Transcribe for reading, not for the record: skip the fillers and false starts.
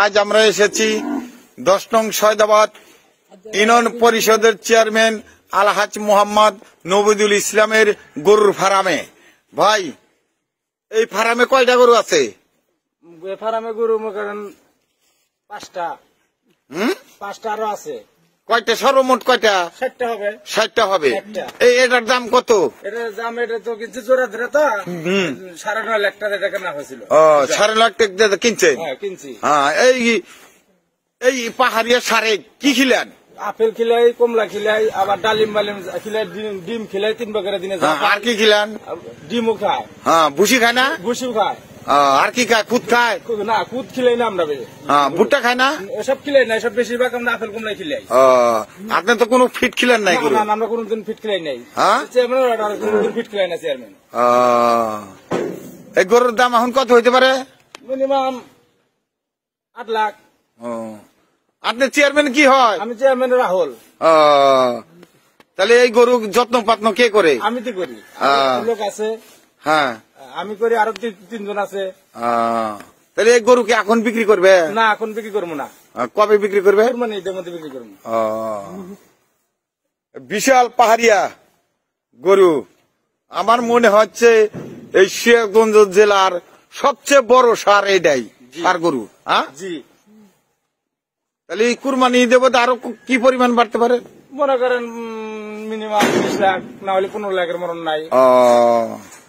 আজ আমরা এসেছি 10 নং সৈয়দাবাদ ইউনিয়ন পরিষদের চেয়ারম্যান আলহাজ মোহাম্মদ নবীদুল ইসলামের গরুর ফার্মে। ভাই, এই ফার্মে কয়টা গরু আছে? ফার্মে গরু করেন 5টা। 5টা আরো আছে। কয়টা সর্বমোট কয়টা? 60টা হবে। 60টা হবে। এটার দাম কত? এটার দাম এটা তো কিনছে জোড়া ধরে তো 9.5 লাখ টাকা কেনা হয়েছিল। 9.5 লাখ টাকা কিনছে? হ্যাঁ, কিনছি। হ্যাঁ, এই পাহাড়িয়া সারে কি খিলেন? আপেল খিলাই, কমলা খিলাই, আবার ডালিম বালিম খিলাই, ডিম খিলাই 3 বাগের দিনে। আর কি খিলেন? ডিমও খায়। হ্যাঁ, ভুসি খায় না? ভুসিও খায়। আর কি খায়? খুদ খায় না? খুদ খিলাই না আমরা। ভুট্টা খায় না? এসব খিলাই না, এসব বেশিরভাগ আমরা আপেল কমলাই খিলাই। আপনি তো কোনো ফিট খিলেন নাই? না, আমরা কোনদিন ফিট খিলাই নাই। কোনদিন ফিট খিলাই না চেয়ারম্যান। এই গরুর দাম এখন কত হইতে পারে? মিনিমাম 8 লাখ। আপনি চেয়ারম্যান কি হয়? আমি চেয়ারম্যান রাহুল। তাহলে এই গরু যত্ন পাত্ন কে করে? আমি তো করি, লোক আছে। হ্যাঁ, আমি করি, আরো 3 জন আছে। তাহলে এই গরু কি এখন বিক্রি করবে? না, এখন বিক্রি করবো না। কবে বিক্রি করবে? ঈদের মধ্যে বিক্রি করবো। বিশাল পাহাড়িয়া গরু। আমার মনে হচ্ছে এই সিরাজগঞ্জ জেলার সবচেয়ে বড় সার এটাই, সার গরু। হ্যাঁ, জি। তাহলে এই কুরবানি দেবো আরো কি পরিমাণ বাড়তে পারে? মনে করেন মিনিমাম 20 লাখ, না হলে 15 লাখের মরণ নাই।